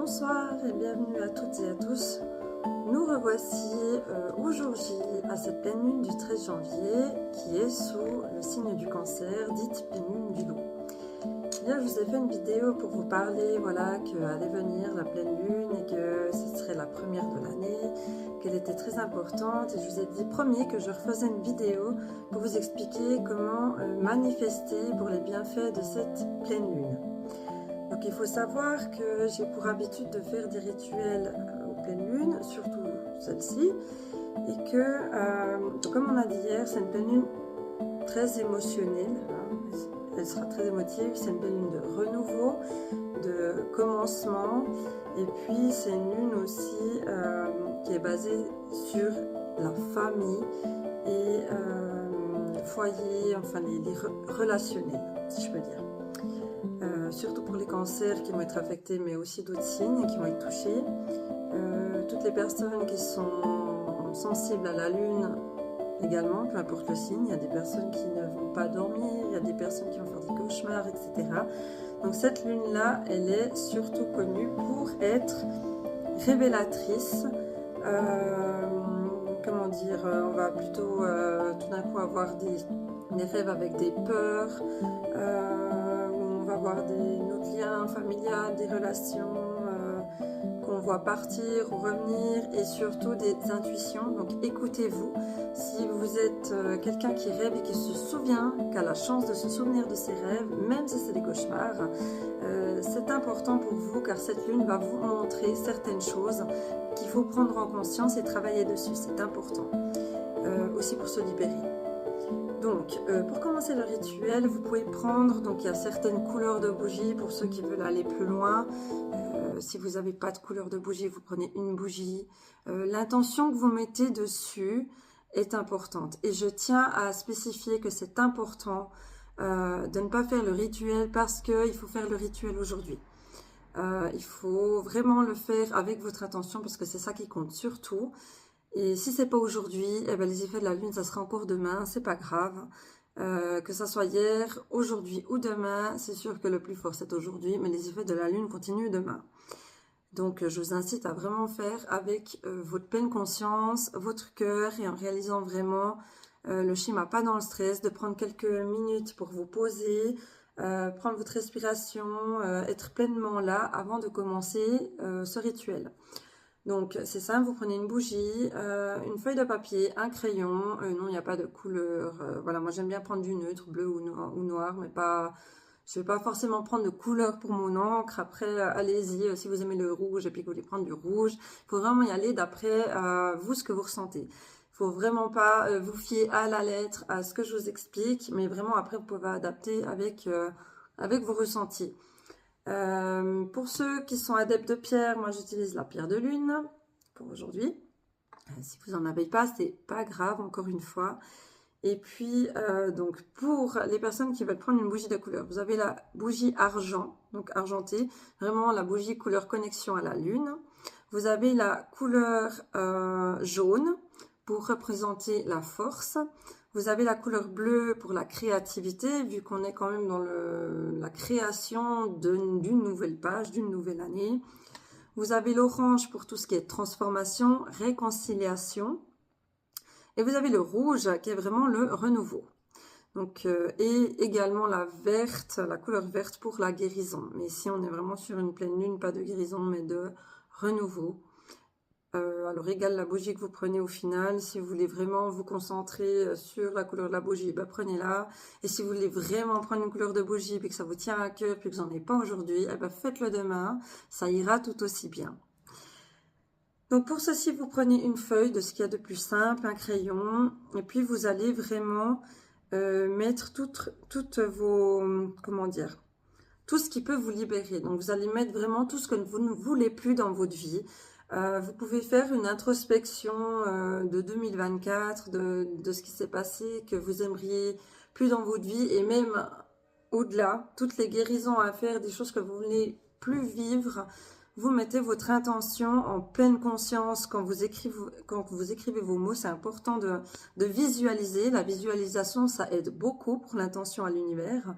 Bonsoir et bienvenue à toutes et à tous. Nous revoici au jour J à cette pleine lune du 13 janvier qui est sous le signe du cancer, dite pleine lune du loup. Bien, je vous ai fait une vidéo pour vous parler, voilà, qu'allait venir la pleine lune et que ce serait la première de l'année, qu'elle était très importante, et je vous ai dit promis que je refaisais une vidéo pour vous expliquer comment manifester pour les bienfaits de cette pleine lune. Donc il faut savoir que j'ai pour habitude de faire des rituels aux pleines lunes, surtout celle-ci, et que, comme on a dit hier, c'est une pleine lune très émotionnelle, hein. Elle sera très émotive, c'est une pleine lune de renouveau, de commencement, et puis c'est une lune aussi qui est basée sur la famille et le foyer, enfin les relationnels, si je peux dire. Surtout pour les cancers qui vont être affectés, mais aussi d'autres signes qui vont être touchés. Toutes les personnes qui sont sensibles à la lune également, peu importe le signe, il y a des personnes qui ne vont pas dormir, il y a des personnes qui vont faire des cauchemars, etc. Donc cette lune-là, elle est surtout connue pour être révélatrice. Comment dire, on va plutôt tout d'un coup avoir des rêves avec des peurs, avoir notre lien familial, des relations qu'on voit partir ou revenir, et surtout des intuitions. Donc écoutez-vous. Si vous êtes quelqu'un qui rêve et qui se souvient, qui a la chance de se souvenir de ses rêves, même si c'est des cauchemars, c'est important pour vous, car cette lune va vous montrer certaines choses qu'il faut prendre en conscience et travailler dessus. C'est important. Aussi pour se libérer. Donc, pour commencer le rituel, vous pouvez prendre, donc il y a certaines couleurs de bougies pour ceux qui veulent aller plus loin. Si vous n'avez pas de couleur de bougie, vous prenez une bougie. L'intention que vous mettez dessus est importante. Et je tiens à spécifier que c'est important de ne pas faire le rituel parce qu'il faut faire le rituel aujourd'hui. Il faut vraiment le faire avec votre intention parce que c'est ça qui compte surtout. Et si c'est pas aujourd'hui, eh ben les effets de la lune, ça sera encore demain, c'est pas grave. Que ça soit hier, aujourd'hui ou demain, c'est sûr que le plus fort c'est aujourd'hui, mais les effets de la lune continuent demain. Donc je vous incite à vraiment faire avec votre pleine conscience, votre cœur, et en réalisant vraiment le schéma, pas dans le stress, de prendre quelques minutes pour vous poser, prendre votre respiration, être pleinement là avant de commencer ce rituel. Donc c'est simple, vous prenez une bougie, une feuille de papier, un crayon, non il n'y a pas de couleur, voilà, moi j'aime bien prendre du neutre, bleu ou noir, mais pas, je ne vais pas forcément prendre de couleur pour mon encre. Après allez-y, si vous aimez le rouge et puis que vous voulez prendre du rouge, il faut vraiment y aller d'après vous, ce que vous ressentez. Il faut vraiment pas vous fier à la lettre, à ce que je vous explique, mais vraiment après vous pouvez adapter avec vos ressentis. Pour ceux qui sont adeptes de pierre, moi j'utilise la pierre de lune pour aujourd'hui. Si vous n'en avez pas, c'est pas grave, encore une fois. Et puis, donc pour les personnes qui veulent prendre une bougie de couleur, vous avez la bougie argent, donc argentée, vraiment la bougie couleur connexion à la lune. Vous avez la couleur jaune pour représenter la force. Vous avez la couleur bleue pour la créativité, vu qu'on est quand même dans la création d'une nouvelle page, d'une nouvelle année. Vous avez l'orange pour tout ce qui est transformation, réconciliation. Et vous avez le rouge qui est vraiment le renouveau. Donc, et également la verte, la couleur verte pour la guérison. Mais ici, on est vraiment sur une pleine lune, pas de guérison, mais de renouveau. Alors, égale la bougie que vous prenez au final. Si vous voulez vraiment vous concentrer sur la couleur de la bougie, ben prenez-la. Et si vous voulez vraiment prendre une couleur de bougie, puis que ça vous tient à cœur, puis que vous n'en avez pas aujourd'hui, eh ben faites-le demain. Ça ira tout aussi bien. Donc, pour ceci, vous prenez une feuille de ce qu'il y a de plus simple, un crayon. Et puis, vous allez vraiment mettre toutes vos... Comment dire ? Tout ce qui peut vous libérer. Donc, vous allez mettre vraiment tout ce que vous ne voulez plus dans votre vie. Vous pouvez faire une introspection de 2024, de ce qui s'est passé, que vous aimeriez plus dans votre vie, et même au-delà, toutes les guérisons à faire, des choses que vous voulez plus vivre. Vous mettez votre intention en pleine conscience quand vous écrivez vos mots. C'est important de visualiser. La visualisation, ça aide beaucoup pour l'intention à l'univers.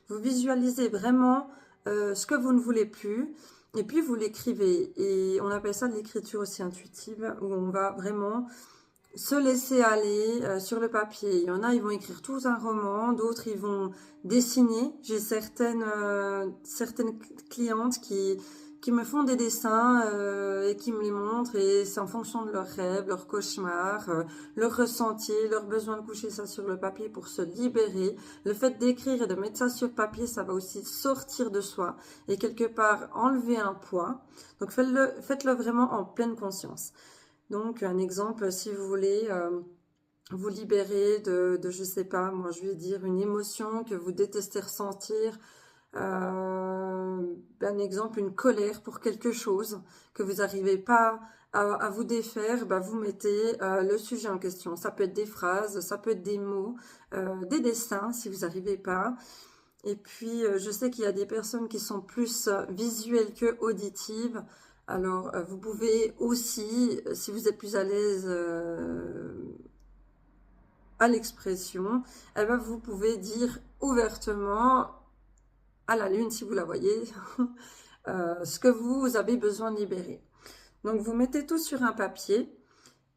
Vous visualisez vraiment ce que vous ne voulez plus. et puis vous l'écrivez. Et on appelle ça de l'écriture aussi intuitive, où on va vraiment se laisser aller sur le papier. Il y en a, ils vont écrire tout un roman, d'autres, ils vont dessiner. J'ai certaines clientes qui me font des dessins et qui me les montrent, et c'est en fonction de leurs rêves, leurs cauchemars, leur ressenti, leur besoin de coucher ça sur le papier pour se libérer. Le fait d'écrire et de mettre ça sur papier, ça va aussi sortir de soi et quelque part enlever un poids. Donc faites-le vraiment en pleine conscience. Donc, un exemple, si vous voulez vous libérer je sais pas, moi je vais dire une émotion que vous détestez ressentir, un exemple, une colère pour quelque chose que vous n'arrivez pas à vous défaire, bah, vous mettez le sujet en question. Ça peut être des phrases, ça peut être des mots, des dessins si vous n'arrivez pas. Et puis, je sais qu'il y a des personnes qui sont plus visuelles que auditives. Alors, vous pouvez aussi, si vous êtes plus à l'aise à l'expression, eh ben, vous pouvez dire ouvertement à la lune, si vous la voyez, ce que vous avez besoin de libérer. Donc, vous mettez tout sur un papier.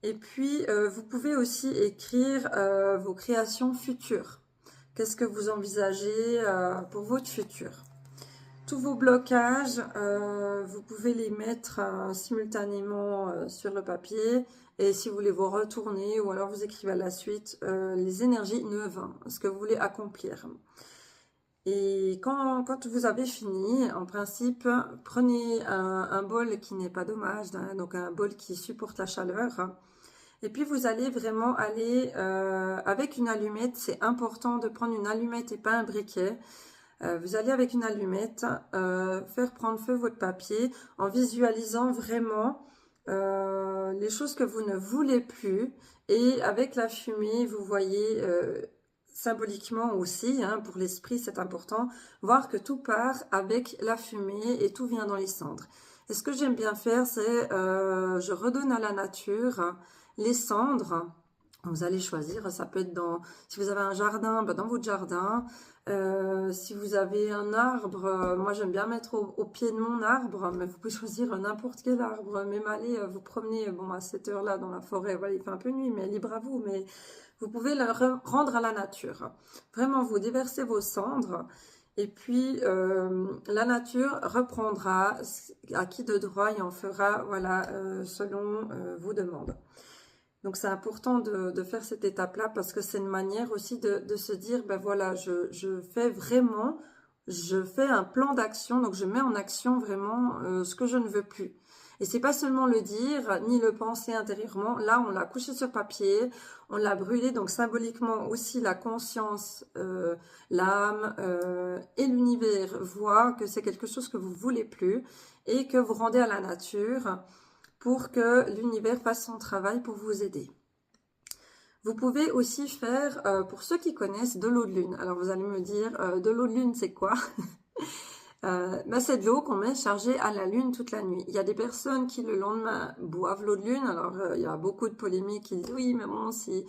Et puis, vous pouvez aussi écrire vos créations futures. Qu'est-ce que vous envisagez pour votre futur? Tous vos blocages, vous pouvez les mettre simultanément sur le papier. Et si vous voulez vous retourner ou alors vous écrivez à la suite les énergies neuves, ce que vous voulez accomplir. Et quand vous avez fini, en principe, prenez un bol qui n'est pas dommage, hein, donc un bol qui supporte la chaleur. Et puis vous allez vraiment aller avec une allumette. C'est important de prendre une allumette et pas un briquet. Vous allez avec une allumette faire prendre feu votre papier en visualisant vraiment les choses que vous ne voulez plus. Et avec la fumée, vous voyez symboliquement aussi, hein, pour l'esprit c'est important, voir que tout part avec la fumée et tout vient dans les cendres. Et ce que j'aime bien faire, c'est je redonne à la nature les cendres. Vous allez choisir, ça peut être si vous avez un jardin, dans votre jardin. Si vous avez un arbre, moi j'aime bien mettre au pied de mon arbre, mais vous pouvez choisir n'importe quel arbre. Même aller vous promener, à cette heure-là dans la forêt, voilà, il fait un peu nuit, mais libre à vous. Mais vous pouvez le rendre à la nature. Vraiment, vous déversez vos cendres. Et puis, la nature reprendra à qui de droit et en fera, voilà, selon vos demandes. Donc, c'est important de faire cette étape-là parce que c'est une manière aussi de se dire, ben voilà, je fais un plan d'action, donc je mets en action vraiment ce que je ne veux plus. Et c'est pas seulement le dire, ni le penser intérieurement. Là, on l'a couché sur papier, on l'a brûlé, donc symboliquement aussi la conscience, l'âme et l'univers voient que c'est quelque chose que vous voulez plus et que vous rendez à la nature pour que l'univers fasse son travail pour vous aider. Vous pouvez aussi faire, pour ceux qui connaissent, de l'eau de lune. Alors vous allez me dire, de l'eau de lune c'est quoi? C'est de l'eau qu'on met chargée à la lune toute la nuit. Il y a des personnes qui le lendemain boivent l'eau de lune. Alors il y a beaucoup de polémiques qui disent oui mais bon, s'il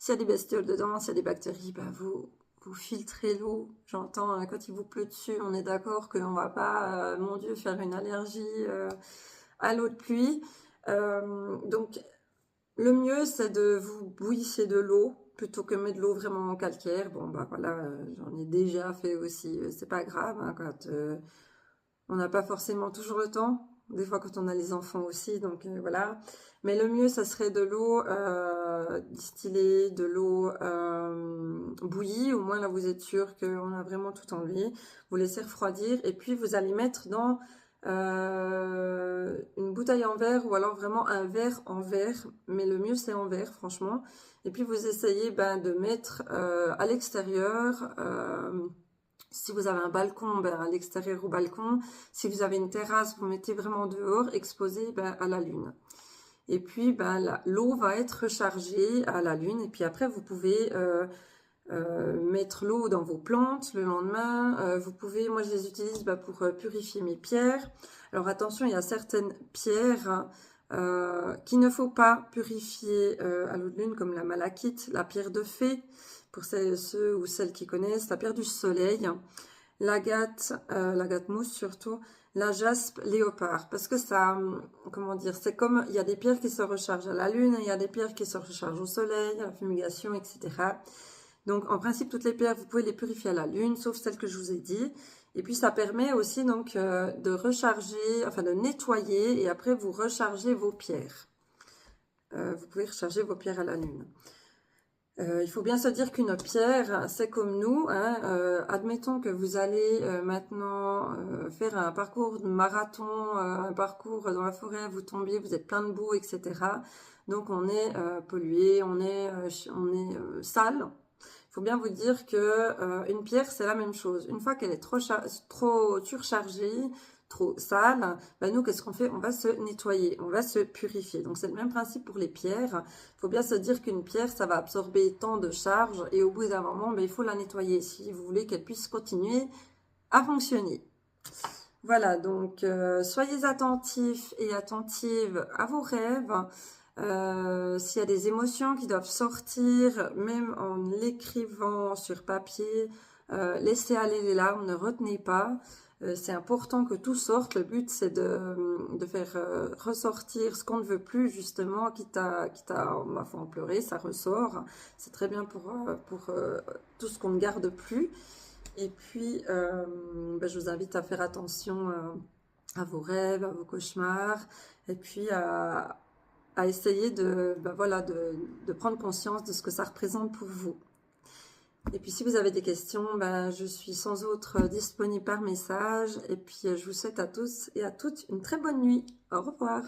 y a des bestioles dedans, s'il y a des bactéries, vous filtrez l'eau. J'entends hein, quand il vous pleut dessus, on est d'accord qu'on ne va pas, mon Dieu, faire une allergie à l'eau de pluie. Donc le mieux c'est de vous bouillir de l'eau plutôt que mettre de l'eau vraiment en calcaire. Bon voilà, j'en ai déjà fait aussi, c'est pas grave hein, quand on n'a pas forcément toujours le temps, des fois quand on a les enfants aussi, donc voilà. Mais le mieux ça serait de l'eau distillée, de l'eau bouillie, au moins là vous êtes sûr qu'on a vraiment tout enlevé. Vous laissez refroidir et puis vous allez mettre dans une bouteille en verre ou alors vraiment un verre en verre, mais le mieux c'est en verre franchement. Et puis vous essayez de mettre à l'extérieur, si vous avez un balcon, à l'extérieur au balcon. Si vous avez une terrasse, vous mettez vraiment dehors, exposé à la lune. Et puis l'eau va être rechargée à la lune et puis après vous pouvez mettre l'eau dans vos plantes le lendemain. Vous pouvez, moi je les utilise pour purifier mes pierres. Alors attention, il y a certaines pierres qu'il ne faut pas purifier à l'eau de lune, comme la malachite, la pierre de fée, pour ceux ou celles qui connaissent, la pierre du soleil, l'agate mousse surtout, la jaspe léopard, parce que ça, comment dire, c'est comme, il y a des pierres qui se rechargent à la lune, il y a des pierres qui se rechargent au soleil, à la fumigation, etc. Donc, en principe, toutes les pierres, vous pouvez les purifier à la lune, sauf celles que je vous ai dit. Et puis, ça permet aussi donc de recharger, enfin de nettoyer, et après, vous rechargez vos pierres. Vous pouvez recharger vos pierres à la lune. Il faut bien se dire qu'une pierre, c'est comme nous. Hein, admettons que vous allez maintenant faire un parcours de marathon, un parcours dans la forêt, vous tombez, vous êtes plein de boue, etc. Donc, on est pollué, on est sale. Il faut bien vous dire que une pierre, c'est la même chose. Une fois qu'elle est trop surchargée, trop sale, ben nous, qu'est-ce qu'on fait? On va se nettoyer, on va se purifier. Donc, c'est le même principe pour les pierres. Il faut bien se dire qu'une pierre, ça va absorber tant de charge et au bout d'un moment, ben, il faut la nettoyer si vous voulez qu'elle puisse continuer à fonctionner. Voilà, donc soyez attentifs et attentives à vos rêves. S'il y a des émotions qui doivent sortir, même en l'écrivant sur papier, laissez aller les larmes, ne retenez pas. C'est important que tout sorte. Le but, c'est de faire ressortir ce qu'on ne veut plus, justement, quitte à en pleurer, ça ressort. C'est très bien pour tout ce qu'on ne garde plus. Et puis, ben, je vous invite à faire attention à vos rêves, à vos cauchemars, et puis à essayer ben voilà, de prendre conscience de ce que ça représente pour vous. Et puis si vous avez des questions, ben, je suis sans autre disponible par message. Et puis je vous souhaite à tous et à toutes une très bonne nuit. Au revoir.